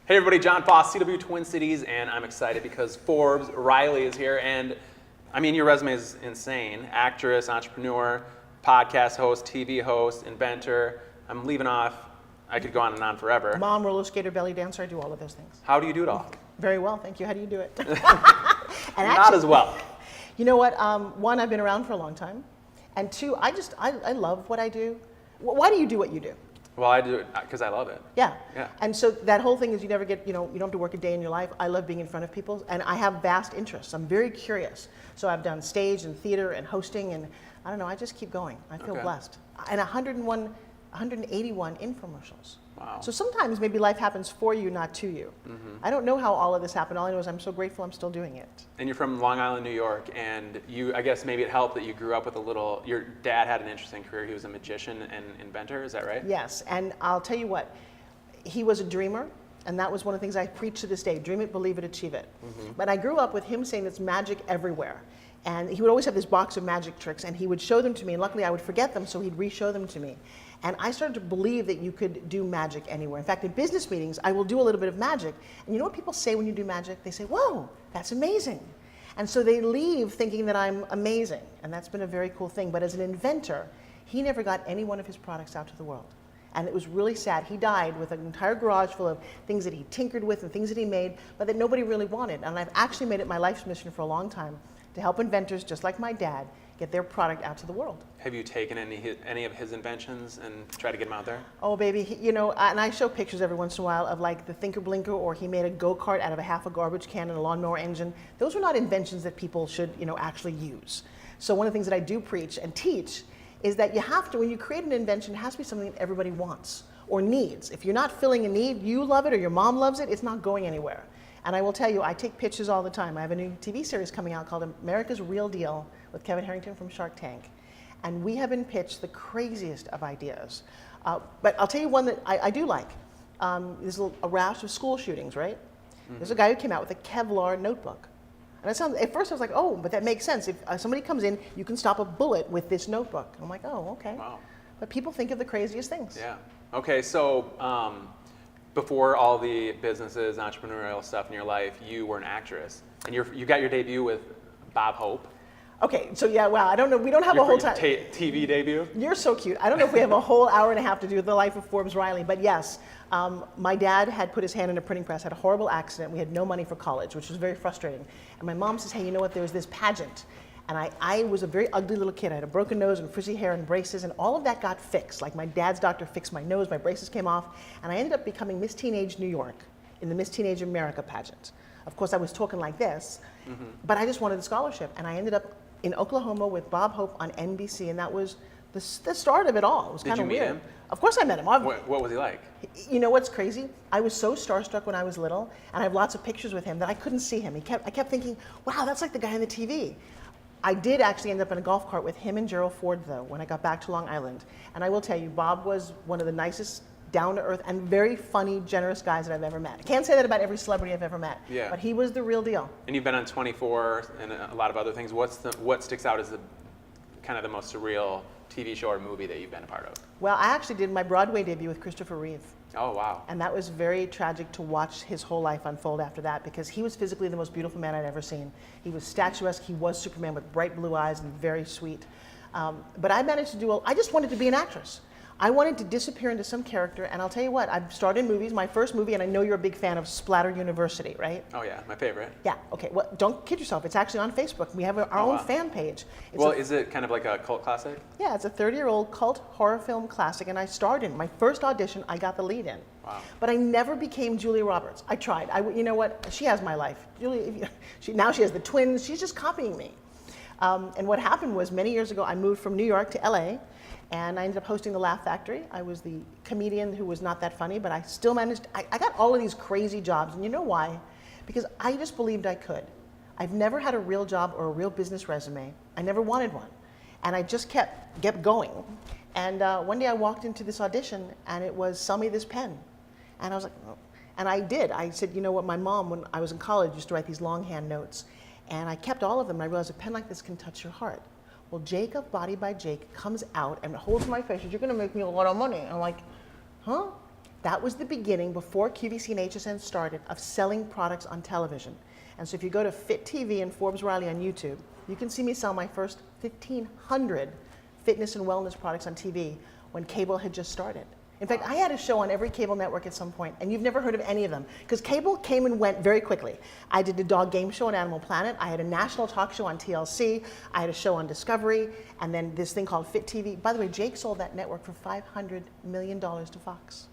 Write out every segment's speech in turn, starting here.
Hey everybody, Jon Foss, CW Twin Cities, and I'm excited because Forbes Riley is here, and I mean, your resume is insane. Actress, entrepreneur, podcast host, TV host, inventor. I'm leaving off, I could go on and on forever. Mom, roller skater, belly dancer, I do all of those things. How do you do it all? Very well, thank you. How do you do it? And not as well. You know what, one, I've been around for a long time, and two, I love what I do. Why do you do what you do? Well, I do it because I love it. Yeah. Yeah. And so that whole thing is you never get, you don't have to work a day in your life. I love being in front of people, and I have vast interests. I'm very curious. So I've done stage and theater and hosting, and I don't know, I just keep going. I feel blessed. And 181 infomercials. Wow. So sometimes maybe life happens for you, not to you. Mm-hmm. I don't know how all of this happened. All I know is I'm so grateful I'm still doing it. And you're from Long Island, New York, and I guess maybe it helped that you grew up with your dad had an interesting career. He was a magician and inventor, is that right? Yes, and I'll tell you what, he was a dreamer, and that was one of the things I preach to this day, dream it, believe it, achieve it. Mm-hmm. But I grew up with him saying it's magic everywhere. And he would always have this box of magic tricks, and he would show them to me, and luckily I would forget them, so he'd re-show them to me. And I started to believe that you could do magic anywhere. In fact, in business meetings, I will do a little bit of magic. And you know what people say when you do magic? They say, whoa, that's amazing. And so they leave thinking that I'm amazing. And that's been a very cool thing. But as an inventor, he never got any one of his products out to the world. And it was really sad. He died with an entire garage full of things that he tinkered with and things that he made, but that nobody really wanted. And I've actually made it my life's mission for a long time to help inventors, just like my dad, get their product out to the world. Have you taken any of his inventions and tried to get them out there? Oh, baby, and I show pictures every once in a while of like the Thinker Blinker, or he made a go-kart out of half a garbage can and a lawnmower engine. Those are not inventions that people should, actually use. So one of the things that I do preach and teach is that you have to, when you create an invention, it has to be something that everybody wants or needs. If you're not filling a need, you love it or your mom loves it, it's not going anywhere. And I will tell you, I take pitches all the time. I have a new TV series coming out called America's Real Deal with Kevin Harrington from Shark Tank. And we have been pitched the craziest of ideas. But I'll tell you one that I do like. There's a rash of school shootings, right? Mm-hmm. There's a guy who came out with a Kevlar notebook. And at first I was like, oh, but that makes sense. If somebody comes in, you can stop a bullet with this notebook. I'm like, oh, okay. Wow. But people think of the craziest things. Yeah. Okay, so before all the businesses, entrepreneurial stuff in your life, you were an actress. And you got your debut with Bob Hope. Okay, so yeah, wow, I don't know, we don't have a whole time. TV debut? You're so cute. I don't know if we have a whole hour and a half to do with the life of Forbes Riley, but yes, my dad had put his hand in a printing press, had a horrible accident. We had no money for college, which was very frustrating. And my mom says, hey, you know what, there was this pageant. And I was a very ugly little kid. I had a broken nose and frizzy hair and braces, and all of that got fixed. Like my dad's doctor fixed my nose, my braces came off, and I ended up becoming Miss Teenage New York in the Miss Teenage America Pageant. Of course, I was talking like this, but I just wanted a scholarship, and I ended up in Oklahoma with Bob Hope on NBC, and that was the start of it all. It was kind of weird. Did you meet him? Of course I met him. What was he like? You know what's crazy? I was so starstruck when I was little, and I have lots of pictures with him that I couldn't see him. I kept thinking, wow, that's like the guy on the TV. I did actually end up in a golf cart with him and Gerald Ford, though, when I got back to Long Island. And I will tell you, Bob was one of the nicest, down-to-earth, and very funny, generous guys that I've ever met. I can't say that about every celebrity I've ever met, but he was the real deal. And you've been on 24 and a lot of other things. What sticks out as kind of the most surreal TV show or movie that you've been a part of? Well, I actually did my Broadway debut with Christopher Reeve. Oh, wow. And that was very tragic to watch his whole life unfold after that, because he was physically the most beautiful man I'd ever seen. He was statuesque, he was Superman with bright blue eyes and very sweet. But I managed to I just wanted to be an actress. I wanted to disappear into some character, and I'll tell you what, I've started movies. My first movie, and I know you're a big fan of Splatter University, right? Oh yeah, my favorite. Yeah, okay, well, don't kid yourself. It's actually on Facebook. We have our own fan page. Is it kind of like a cult classic? Yeah, it's a 30-year-old cult horror film classic, and I starred in my first audition. I got the lead in. Wow. But I never became Julia Roberts. I tried. You know what? She has my life. Now she has the twins. She's just copying me. And what happened was, many years ago, I moved from New York to LA, and I ended up hosting the Laugh Factory. I was the comedian who was not that funny, but I still managed. I got all of these crazy jobs, and you know why? Because I just believed I could. I've never had a real job or a real business resume. I never wanted one. And I just kept going. And one day I walked into this audition, and it was, sell me this pen. And I was like, oh. And I did. I said, you know what, my mom, when I was in college, used to write these longhand notes. And I kept all of them, and I realized a pen like this can touch your heart. Well, Jake of Body by Jake comes out and holds my face. Says, you're going to make me a lot of money. And I'm like, huh? That was the beginning, before QVC and HSN started, of selling products on television. And so if you go to Fit TV and Forbes Riley on YouTube, you can see me sell my first 1,500 fitness and wellness products on TV when cable had just started. In fact, I had a show on every cable network at some point, and you've never heard of any of them, because cable came and went very quickly. I did a dog game show on Animal Planet. I had a national talk show on TLC. I had a show on Discovery, and then this thing called Fit TV. By the way, Jake sold that network for $500 million to Fox.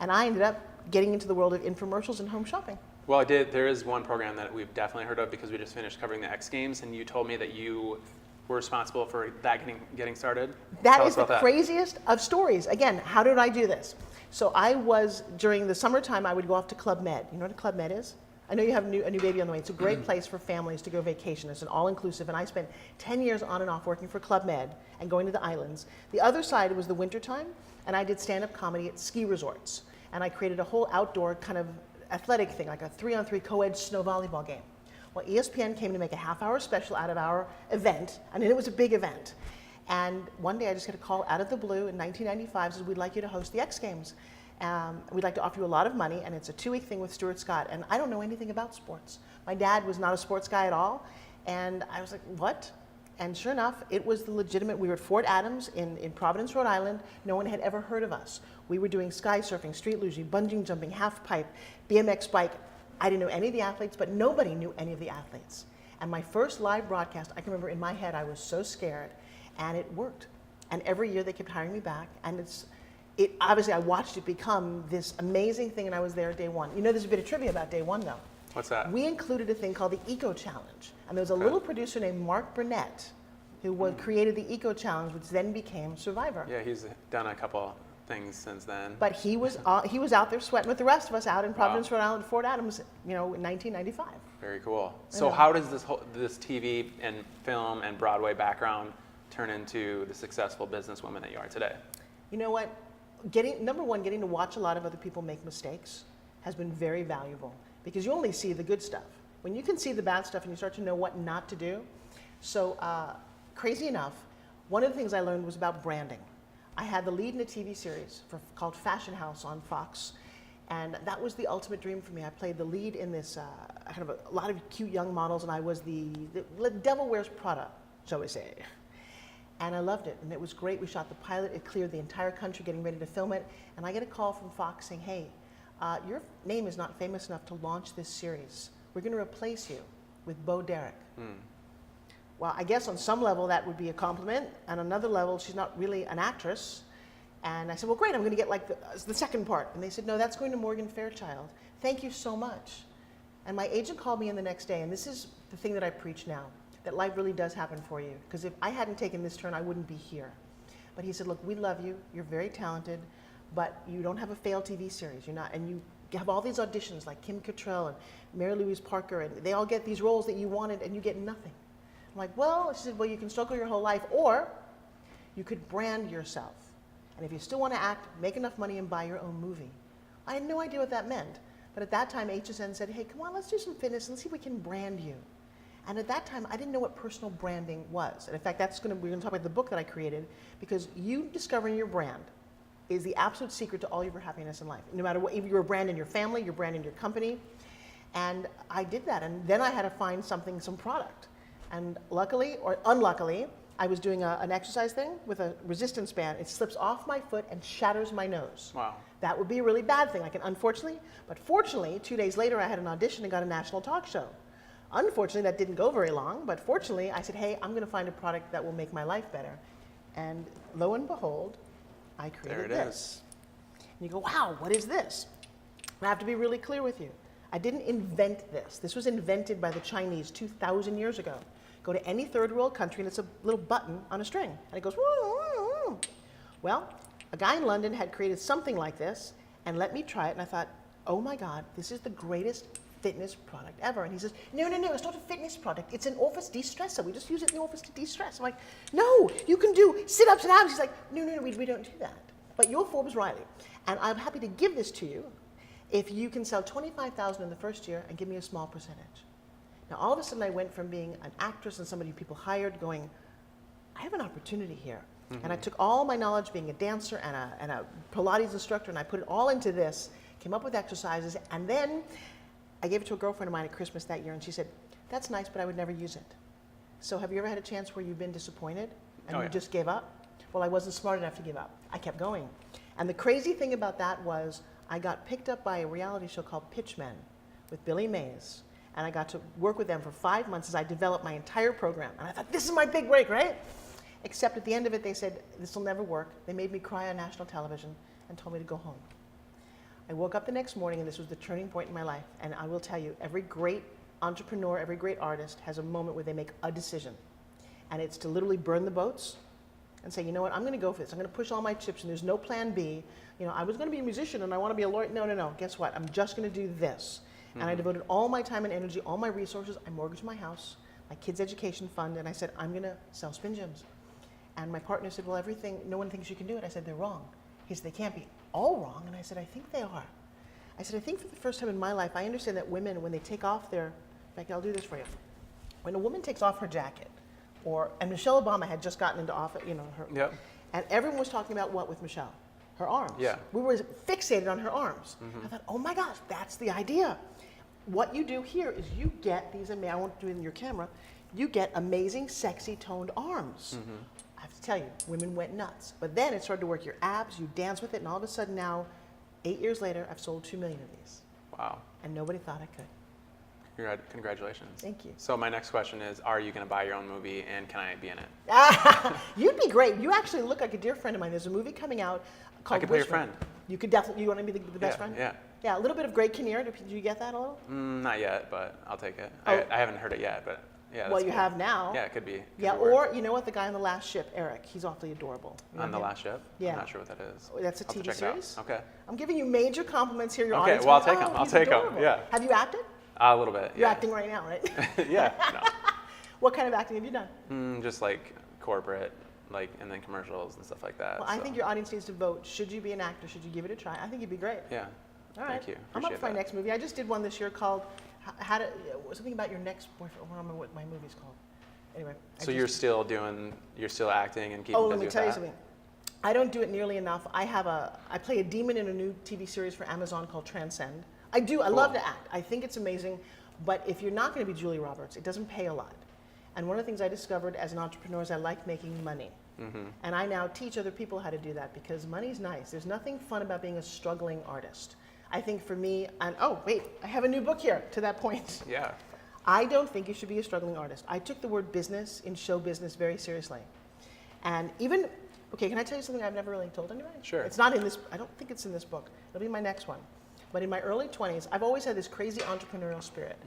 And I ended up getting into the world of infomercials and home shopping. Well, there is one program that we've definitely heard of because we just finished covering the X Games, and you told me that you were responsible for that getting started. That is the craziest of stories. Again, how did I do this? So I was, during the summertime, I would go off to Club Med. You know what a Club Med is? I know you have a new baby on the way. It's a great place for families to go vacation. It's an all-inclusive, and I spent 10 years on and off working for Club Med and going to the islands. The other side was the wintertime, and I did stand-up comedy at ski resorts. And I created a whole outdoor kind of athletic thing, like a 3-on-3 co-ed snow volleyball game. Well, ESPN came to make a half-hour special out of our event, and it was a big event. And one day I just got a call out of the blue in 1995, says, we'd like you to host the X Games. We'd like to offer you a lot of money, and it's a 2-week thing with Stuart Scott. And I don't know anything about sports. My dad was not a sports guy at all. And I was like, what? And sure enough, it was the legitimate. We were at Fort Adams in Providence, Rhode Island. No one had ever heard of us. We were doing sky surfing, street luge, bungee jumping, half pipe, BMX bike. I didn't know any of the athletes, but nobody knew any of the athletes. And my first live broadcast, I can remember in my head, I was so scared, and it worked. And every year they kept hiring me back, and obviously I watched it become this amazing thing, and I was there day one. You know, there's a bit of trivia about day one, though. What's that? We included a thing called the Eco Challenge, and there was a little producer named Mark Burnett who created the Eco Challenge, which then became Survivor. Yeah, he's done a couple things since then. But he was out there sweating with the rest of us out in Providence, Rhode Island, Fort Adams, in 1995. Very cool. So how does this TV and film and Broadway background turn into the successful businesswoman that you are today? You know what? Number one, getting to watch a lot of other people make mistakes has been very valuable, because you only see the good stuff. When you can see the bad stuff and you start to know what not to do. So crazy enough, one of the things I learned was about branding. I had the lead in a TV series called Fashion House on Fox, and that was the ultimate dream for me. I played the lead in this kind of a lot of cute young models, and I was the Devil Wears Prada, shall we say. And I loved it, and it was great. We shot the pilot. It cleared the entire country getting ready to film it, and I get a call from Fox saying, hey, your name is not famous enough to launch this series. We're going to replace you with Bo Derek. Well, I guess on some level that would be a compliment, and on another level, she's not really an actress. And I said, well, great, I'm going to get like the second part. And they said, no, that's going to Morgan Fairchild. Thank you so much. And my agent called me in the next day, and this is the thing that I preach now, that life really does happen for you. Because if I hadn't taken this turn, I wouldn't be here. But he said, look, we love you, you're very talented, but you don't have a failed TV series. You're not, and you have all these auditions like Kim Cattrall and Mary Louise Parker, and they all get these roles that you wanted, and you get nothing. I'm like, well, she said, well, you can struggle your whole life, or you could brand yourself. And if you still want to act, make enough money and buy your own movie. I had no idea what that meant. But at that time, HSN said, hey, come on, let's do some fitness and see if we can brand you. And at that time, I didn't know what personal branding was. And in fact, we're going to talk about the book that I created, because you discovering your brand is the absolute secret to all your happiness in life. No matter what, if you're a brand in your family, you're a brand in your company. And I did that. And then I had to find some product. And luckily, or unluckily, I was doing an exercise thing with a resistance band. It slips off my foot and shatters my nose. Wow. That would be a really bad thing, unfortunately. But fortunately, 2 days later, I had an audition and got a national talk show. Unfortunately, that didn't go very long. But fortunately, I said, hey, I'm going to find a product that will make my life better. And lo and behold, I created this. And you go, wow, what is this? I have to be really clear with you. I didn't invent this. This was invented by the Chinese 2,000 years ago. Go to any third world country and it's a little button on a string. And it goes, woo, woo, woo. Well, a guy in London had created something like this and let me try it. And I thought, oh my God, this is the greatest fitness product ever. And he says, no, it's not a fitness product. It's an office de-stressor. We just use it in the office to de-stress. I'm like, no, you can do sit-ups and abs. He's like, no, we don't do that. But you're Forbes Riley. And I'm happy to give this to you if you can sell 25,000 in the first year and give me a small percentage. Now, all of a sudden, I went from being an actress and somebody people hired going, I have an opportunity here. And I took all my knowledge being a dancer and a Pilates instructor, and I put it all into this, came up with exercises, and then I gave it to a girlfriend of mine at Christmas that year, and she said, "That's nice, but I would never use it." So have you ever had a chance where you've been disappointed and you just gave up? Well, I wasn't smart enough to give up. I kept going. And the crazy thing about that was I got picked up by a reality show called Pitchmen with Billy Mays, and I got to work with them for 5 months as I developed my entire program. And I thought, this is my big break, right? Except at the end of it, they said, this will never work. They made me cry on national television and told me to go home. I woke up the next morning, and this was the turning point in my life. And I will tell you, every great entrepreneur, every great artist has a moment where they make a decision. And it's to literally burn the boats and say, you know what, I'm going to go for this. I'm going to push all my chips, and there's no plan B. You know, I was going to be a musician, and I want to be a lawyer. No, no, no. Guess what? I'm just going to do this. And I devoted all my time and energy, all my resources. I mortgaged my house, my kids' education fund, and I said, I'm going to sell SpinGyms. And my partner said, well, everything, no one thinks you can do it. I said, they're wrong. He said, they can't be all wrong. And I said, I think they are. I said, I think for the first time in my life, I understand that women, when they take off their, in fact, I'll do this for you. When a woman takes off her jacket, and Michelle Obama had just gotten into office, you know, and everyone was talking about what with Michelle? Her arms. Yeah. We were fixated on her arms. I thought, oh my gosh, that's the idea. What you do here is you get these, I won't do it in your camera, you get amazing, sexy, toned arms. I have to tell you, women went nuts. But then it started to work your abs, you dance with it, and all of a sudden now, 8 years later, I've sold 2 million of these. Wow. And nobody thought I could. Congratulations. Thank you. So my next question is, are you going to buy your own movie, and can I be in it? You'd be great. You actually look like a dear friend of mine. There's a movie coming out called I could play your friend. You could definitely, you want to be the best friend? Yeah. Yeah, a little bit of Greg Kinnear. Did you get that a little? Not yet, but I'll take it. Oh. I haven't heard it yet, but yeah. Well, you have now. Yeah, it could be. Yeah, or you know what? The guy on The Last Ship, Eric. He's awfully adorable. On The Last Ship? Yeah. I'm not sure what that is. That's a TV series. Okay. I'm giving you major compliments here. Your okay, audience. well, I'll take them. I'll he's take them. adorable. Yeah. Have you acted? A little bit. You're yeah. acting right now, right? Yeah. No. What kind of acting have you done? Just like corporate, like, and then commercials and stuff like that. Well, I think your audience needs to vote. Should you be an actor? Should you give it a try? I think you'd be great. Yeah. All right. Thank you. I'm up for my next movie. I just did one this year called something about your next boyfriend. I don't remember what my movie's called. Anyway. So you're still acting and keeping busy with that? Oh, let me tell you something. I don't do it nearly enough. I play a demon in a new TV series for Amazon called Transcend. I love to act. I think it's amazing. But if you're not going to be Julia Roberts, it doesn't pay a lot. And one of the things I discovered as an entrepreneur is I like making money. And I now teach other people how to do that because money's nice. There's nothing fun about being a struggling artist. I think for me, and oh, wait, I have a new book here to that point. Yeah. I don't think you should be a struggling artist. I took the word business in show business very seriously. And even, okay, can I tell you something I've never really told anybody? Sure. It's not in this, I don't think it's in this book. It'll be my next one. But in my early 20s, I've always had this crazy entrepreneurial spirit.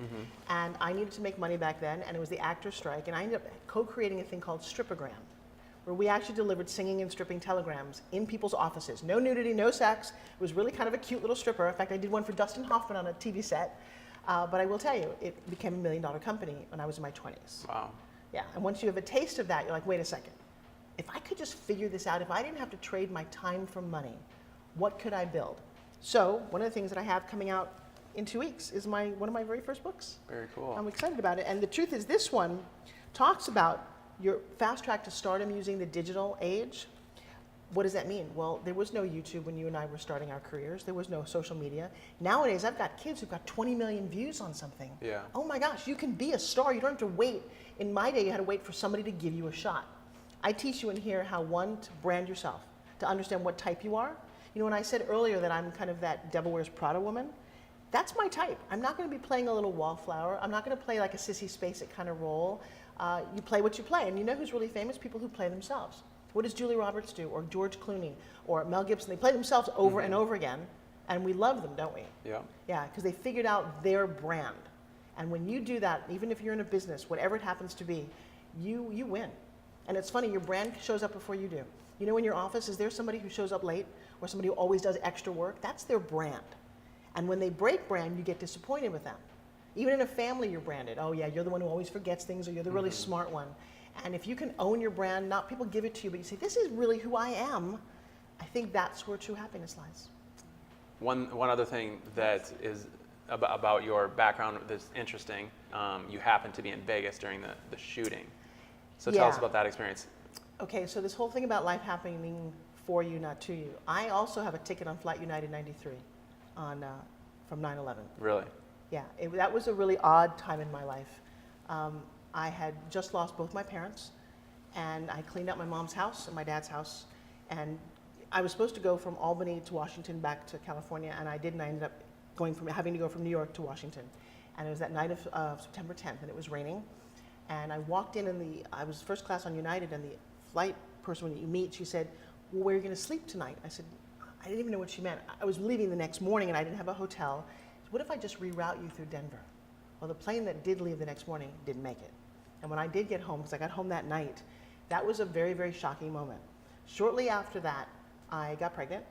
And I needed to make money back then, and it was the actor's strike. And I ended up co-creating a thing called Strippogram, where we actually delivered singing and stripping telegrams in people's offices. No nudity, no sex. It was really kind of a cute little stripper. In fact, I did one for Dustin Hoffman on a TV set. But I will tell you, it became $1 million company when I was in my 20s. Wow. Yeah, and once you have a taste of that, you're like, wait a second. If I could just figure this out, if I didn't have to trade my time for money, what could I build? So one of the things that I have coming out in 2 weeks is one of my very first books. Very cool. I'm excited about it. And the truth is this one talks about your fast track to stardom using the digital age. What does that mean? Well, there was no YouTube when you and I were starting our careers. There was no social media. Nowadays, I've got kids who've got 20 million views on something. Yeah. Oh my gosh, you can be a star. You don't have to wait. In my day, you had to wait for somebody to give you a shot. I teach you in here how, one, to brand yourself, to understand what type you are. You know, when I said earlier that I'm kind of that Devil Wears Prada woman, that's my type. I'm not going to be playing a little wallflower. I'm not going to play like a Sissy Spacek kind of role. You play what you play. And you know who's really famous? People who play themselves. What does Julia Roberts do, or George Clooney, or Mel Gibson? They play themselves over and over again, and we love them, don't we? Yeah. Yeah, because they figured out their brand. And when you do that, even if you're in a business, whatever it happens to be, you win. And it's funny, your brand shows up before you do. You know, in your office, is there somebody who shows up late, or somebody who always does extra work? That's their brand. And when they break brand, you get disappointed with them. Even in a family, you're branded. Oh yeah, you're the one who always forgets things, or you're the really smart one. And if you can own your brand, not people give it to you, but you say, this is really who I am, I think that's where true happiness lies. One other thing that is about your background that's interesting, you happened to be in Vegas during the shooting. So tell us about that experience. Okay, so this whole thing about life happening for you, not to you. I also have a ticket on Flight United 93 from 9/11. Really? Yeah, that was a really odd time in my life. I had just lost both my parents, and I cleaned out my mom's house and my dad's house, and I was supposed to go from Albany to Washington back to California, and I didn't. I ended up having to go from New York to Washington, and it was that night of September 10th, and it was raining, and I walked in, and I was first class on United, and the flight person, when you meet, she said, well, where are you going to sleep tonight? I said, I didn't even know what she meant. I was leaving the next morning, and I didn't have a hotel. So what if I just reroute you through Denver? Well, the plane that did leave the next morning didn't make it. And when I did get home, because I got home that night, that was a very, very shocking moment. Shortly after that, I got pregnant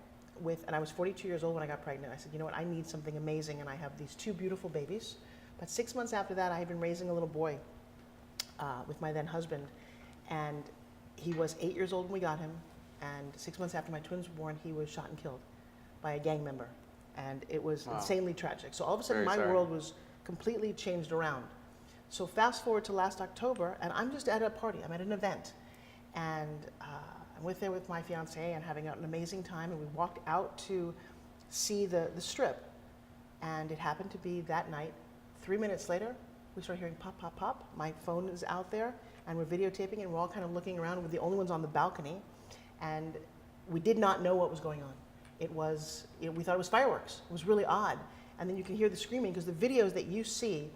and I was 42 years old when I got pregnant. I said, you know what, I need something amazing, and I have these 2 beautiful babies. But 6 months after that, I had been raising a little boy with my then husband, and he was 8 years old when we got him, and 6 months after my twins were born, he was shot and killed by a gang member. And it was insanely tragic. So all of a sudden, my world was completely changed around. So fast forward to last October, and I'm just at a party. I'm at an event, and I'm there with my fiance and having an amazing time. And we walked out to see the strip, and it happened to be that night. 3 minutes later, we started hearing pop, pop, pop. My phone is out there, and we're videotaping, and we're all kind of looking around. We're the only ones on the balcony, and we did not know what was going on. It was, we thought it was fireworks. It was really odd. And then you can hear the screaming, because the videos that you see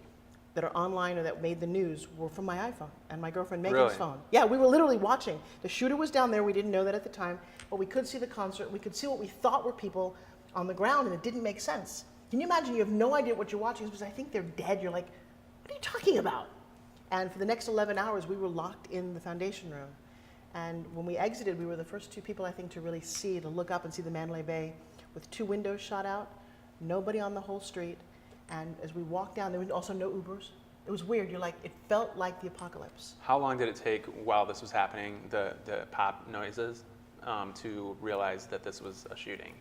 that are online or that made the news were from my iPhone and my girlfriend Megan's phone. Yeah, we were literally watching. The shooter was down there. We didn't know that at the time, but we could see the concert. We could see what we thought were people on the ground, and it didn't make sense. Can you imagine? You have no idea what you're watching because I think they're dead. You're like, what are you talking about? And for the next 11 hours, we were locked in the foundation room. And when we exited, we were the first 2 people, I think, to really see, to look up and see the Mandalay Bay with 2 windows shot out, nobody on the whole street. And as we walked down, there was also no Ubers. It was weird. You're like, it felt like the apocalypse. How long did it take while this was happening, the pop noises, to realize that this was a shooting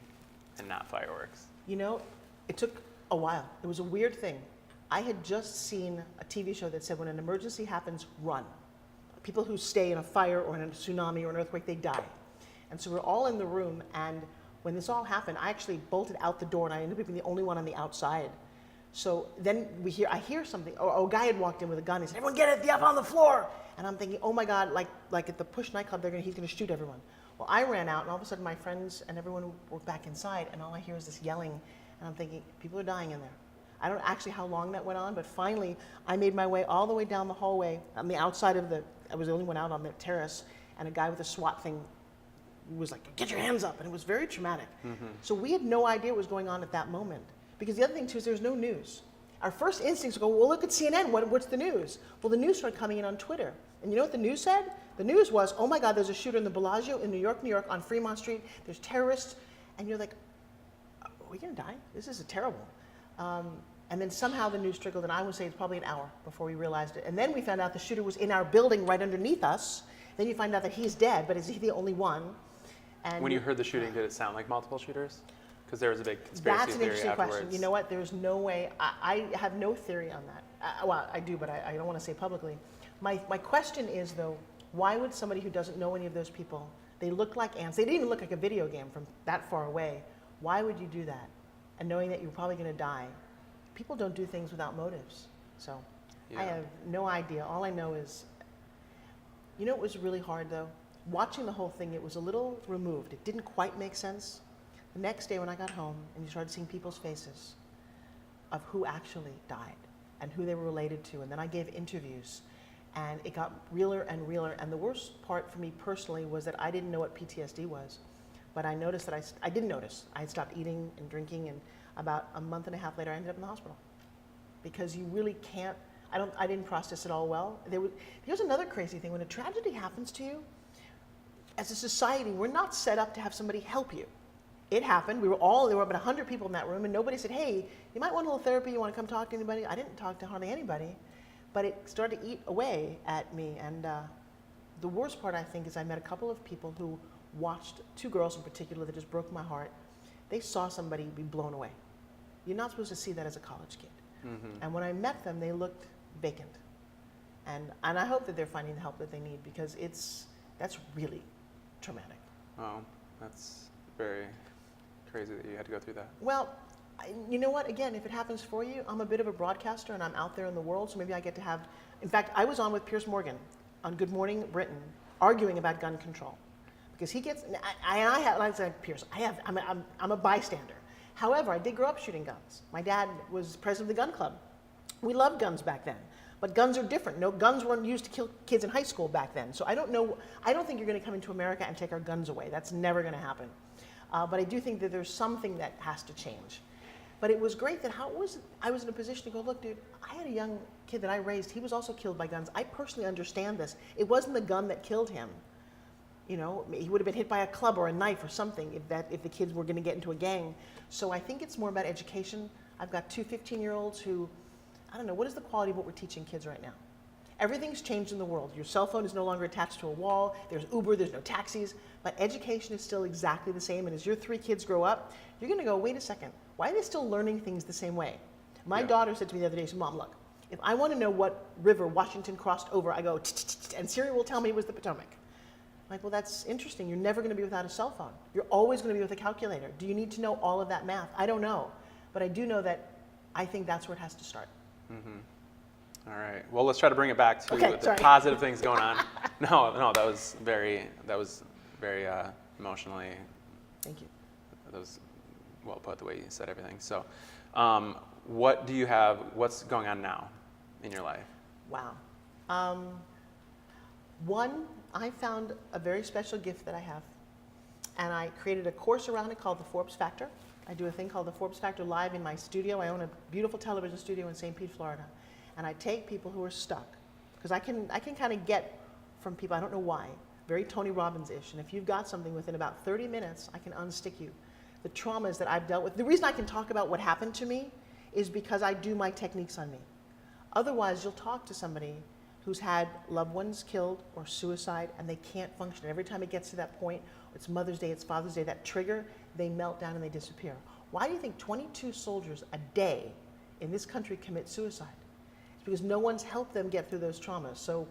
and not fireworks? You know, it took a while. It was a weird thing. I had just seen a TV show that said when an emergency happens, run. People who stay in a fire or in a tsunami or an earthquake, they die. And so we're all in the room, and when this all happened, I actually bolted out the door, and I ended up being the only one on the outside. So then I hear something. Oh, a guy had walked in with a gun. He said, everyone get it, the F on the floor. And I'm thinking, oh my God, like at the Push nightclub, he's gonna shoot everyone. Well, I ran out, and all of a sudden my friends and everyone were back inside, and all I hear is this yelling, and I'm thinking, people are dying in there. I don't know actually how long that went on, but finally I made my way all the way down the hallway on the outside of I was the only one out on the terrace, and a guy with a SWAT thing was like, get your hands up, and it was very traumatic. Mm-hmm. So we had no idea what was going on at that moment. Because the other thing too is there's no news. Our first instincts go, well, look at CNN, what's the news? Well, the news started coming in on Twitter. And you know what the news said? The news was, oh my God, there's a shooter in the Bellagio in New York, on Fremont Street. There's terrorists. And you're like, are we gonna die? This is terrible. And then somehow the news trickled, and I would say it's probably an hour before we realized it. And then we found out the shooter was in our building right underneath us. Then you find out that he's dead, but is he the only one? And when you heard the shooting, did it sound like multiple shooters? Because there was a big conspiracy That's an theory interesting afterwards. question. You know what? There's no way. I have no theory on that. Well, I do, but I don't want to say publicly. My question is, though, why would somebody who doesn't know any of those people, they look like ants, they didn't even look like a video game from that far away, why would you do that? And knowing that you're probably going to die. People don't do things without motives. So I have no idea. All I know is, you know, it was really hard, though. Watching the whole thing, it was a little removed. It didn't quite make sense. The next day when I got home and you started seeing people's faces of who actually died and who they were related to, and then I gave interviews, and it got realer and realer. And the worst part for me personally was that I didn't know what PTSD was, but I noticed that I didn't notice. I had stopped eating and drinking, and about a month and a half later I ended up in the hospital because you really can't, I didn't process it all well. Here's another crazy thing. When a tragedy happens to you, as a society, we're not set up to have somebody help you. It happened. There were about 100 people in that room, and nobody said, hey, you might want a little therapy, you want to come talk to anybody? I didn't talk to hardly anybody, but it started to eat away at me. And the worst part, I think, is I met a couple of people who watched, 2 girls in particular that just broke my heart. They saw somebody be blown away. You're not supposed to see that as a college kid. Mm-hmm. And when I met them, they looked vacant. And I hope that they're finding the help that they need, because it's That's really traumatic. Oh, that's very crazy that you had to go through that. Well, you know what? Again, if it happens for you, I'm a bit of a broadcaster and I'm out there in the world, so maybe I get to have. In fact, I was on with Piers Morgan on Good Morning Britain arguing about gun control because he gets. I said, Piers, I'm a bystander. However, I did grow up shooting guns. My dad was president of the gun club. We loved guns back then, but guns are different. No, guns weren't used to kill kids in high school back then. So I don't know. I don't think you're going to come into America and take our guns away. That's never going to happen. But I do think that there's something that has to change. But it was great that I was in a position to go, look, dude, I had a young kid that I raised. He was also killed by guns. I personally understand this. It wasn't the gun that killed him. You know, he would have been hit by a club or a knife or something if the kids were going to get into a gang. So I think it's more about education. I've got two 15-year-olds who, I don't know, what is the quality of what we're teaching kids right now? Everything's changed in the world. Your cell phone is no longer attached to a wall. There's Uber, there's no taxis, but education is still exactly the same. And as your 3 kids grow up, you're going to go, wait a second, why are they still learning things the same way? My daughter said to me the other day, she said, Mom, look, if I want to know what river Washington crossed over, I go, and Siri will tell me it was the Potomac. I'm like, well, that's interesting. You're never going to be without a cell phone. You're always going to be with a calculator. Do you need to know all of that math? I don't know. But I do know that I think that's where it has to start. All right. Well, let's try to bring it back to the positive things going on. No, that was very emotionally. Thank you. That was well put the way you said everything. So, what do you have? What's going on now in your life? Wow. One, I found a very special gift that I have, and I created a course around it called the Forbes Factor. I do a thing called the Forbes Factor live in my studio. I own a beautiful television studio in St. Pete, Florida. And I take people who are stuck, because I can kind of get from people, I don't know why, very Tony Robbins-ish. And if you've got something within about 30 minutes, I can unstick you. The traumas that I've dealt with, the reason I can talk about what happened to me is because I do my techniques on me. Otherwise, you'll talk to somebody who's had loved ones killed or suicide, and they can't function. Every time it gets to that point, it's Mother's Day, it's Father's Day, that trigger, they melt down and they disappear. Why do you think 22 soldiers a day in this country commit suicide? Because no one's helped them get through those traumas. So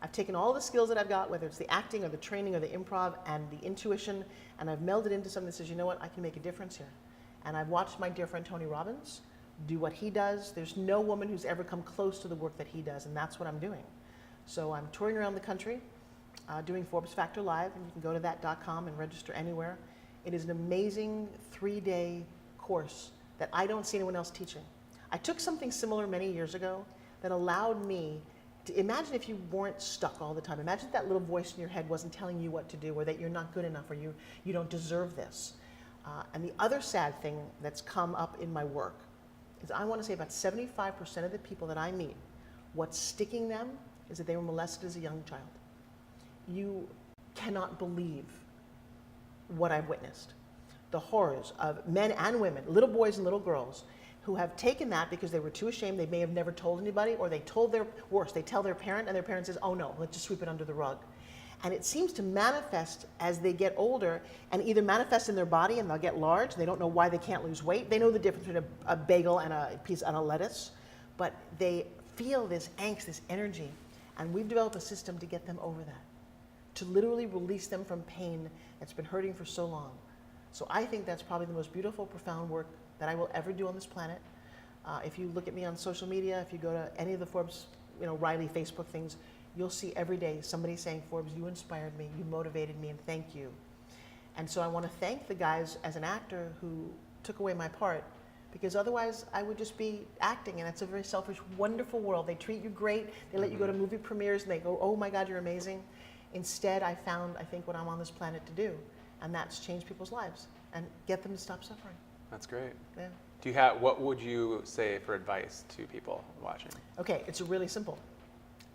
I've taken all the skills that I've got, whether it's the acting or the training or the improv and the intuition, and I've melded into something that says, you know what, I can make a difference here. And I've watched my dear friend Tony Robbins do what he does. There's no woman who's ever come close to the work that he does, and that's what I'm doing. So I'm touring around the country, doing Forbes Factor Live, and you can go to that.com and register anywhere. It is an amazing 3-day course that I don't see anyone else teaching. I took something similar many years ago that allowed me to imagine if you weren't stuck all the time. Imagine if that little voice in your head wasn't telling you what to do, or that you're not good enough, or you don't deserve this. And the other sad thing that's come up in my work is I want to say about 75% of the people that I meet, what's sticking them is that they were molested as a young child. You cannot believe what I've witnessed. The horrors of men and women, little boys and little girls, who have taken that because they were too ashamed. They may have never told anybody, or they told they tell their parent, and their parent says, oh no, let's just sweep it under the rug. And it seems to manifest as they get older, and either manifest in their body and they'll get large. They don't know why they can't lose weight. They know the difference between a bagel and a piece and a lettuce, but they feel this angst, this energy, and we've developed a system to get them over that, to literally release them from pain that's been hurting for so long. So I think that's probably the most beautiful, profound work that I will ever do on this planet. If you look at me on social media, if you go to any of the Forbes, Riley Facebook things, you'll see every day somebody saying, Forbes, you inspired me, you motivated me, and thank you. And so I want to thank the guys as an actor who took away my part, because otherwise I would just be acting, and it's a very selfish, wonderful world. They treat you great, they let you go to movie premieres, and they go, oh my God, you're amazing. Instead, I found, I think, what I'm on this planet to do, and that's change people's lives and get them to stop suffering. That's great. Yeah. What would you say for advice to people watching? Okay, it's really simple.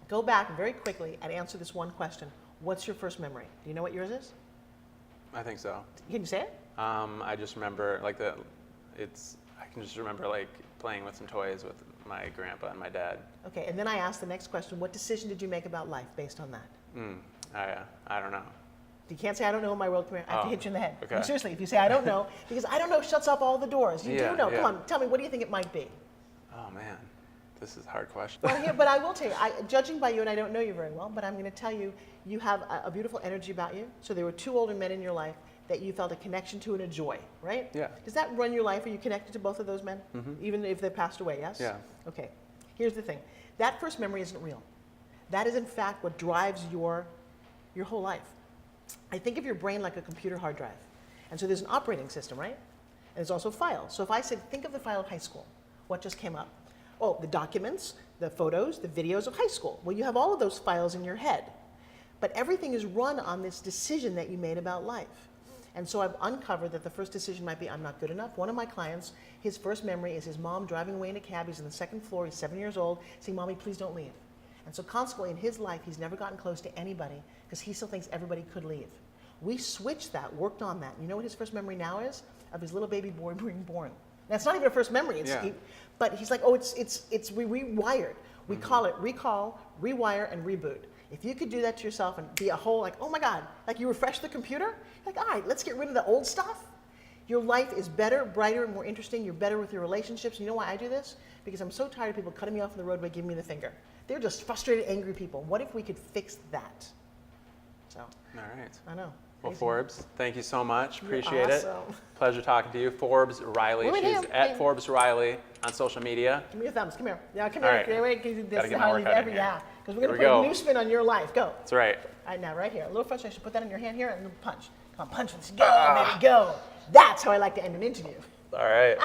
Go back very quickly and answer this one question. What's your first memory? Do you know what yours is? I think so. Can you say it? I just remember I can just remember playing with some toys with my grandpa and my dad. Okay, and then I asked the next question, what decision did you make about life based on that? I don't know. You can't say, I don't know when my world premiere. I have to hit you in the head. Okay. No, seriously, if you say, I don't know, because I don't know shuts off all the doors. You do know. Come on, tell me, what do you think it might be? Oh, man. This is a hard question. Well, here, but I will tell you, judging by you, and I don't know you very well, but I'm going to tell you, you have a beautiful energy about you. So there were 2 older men in your life that you felt a connection to and a joy, right? Yeah. Does that run your life? Are you connected to both of those men? Even if they passed away, yes? Yeah. Okay. Here's the thing. That first memory isn't real. That is, in fact, what drives your whole life. I think of your brain like a computer hard drive. And so there's an operating system, right? And there's also files. So if I said, think of the file of high school, what just came up? Oh, the documents, the photos, the videos of high school. Well, you have all of those files in your head. But everything is run on this decision that you made about life. And so I've uncovered that the first decision might be, I'm not good enough. One of my clients, his first memory is his mom driving away in a cab. He's on the 2nd floor. He's 7 years old, saying, Mommy, please don't leave. And so consequently, in his life, he's never gotten close to anybody because he still thinks everybody could leave. We switched that, worked on that. You know what his first memory now is? Of his little baby boy being born. Now, it's not even a first memory. But he's like, oh, it's rewired. We call it recall, rewire, and reboot. If you could do that to yourself and be a whole, like, oh my God, like you refresh the computer, like, all right, let's get rid of the old stuff. Your life is better, brighter, and more interesting. You're better with your relationships. You know why I do this? Because I'm so tired of people cutting me off on the road by giving me the finger. They're just frustrated, angry people. What if we could fix that? So, All right. I know. Well, Crazy. Forbes, thank you so much. You're Appreciate it. awesome. Pleasure talking to you. Forbes Riley. Wait, She's him. at Wait. Forbes Riley on social media. Give me your thumbs. Come here. Yeah, come All here. right. Okay, wait, this Gotta is get how my I leave workout in every, here. yeah. Because we're going Here to we put go. a new spin on your life. Go. That's right. All right, now right here. A little frustration. Put that on your hand here and punch. Come on, punch. Let's go, baby, go. That's how I like to end an interview. All right.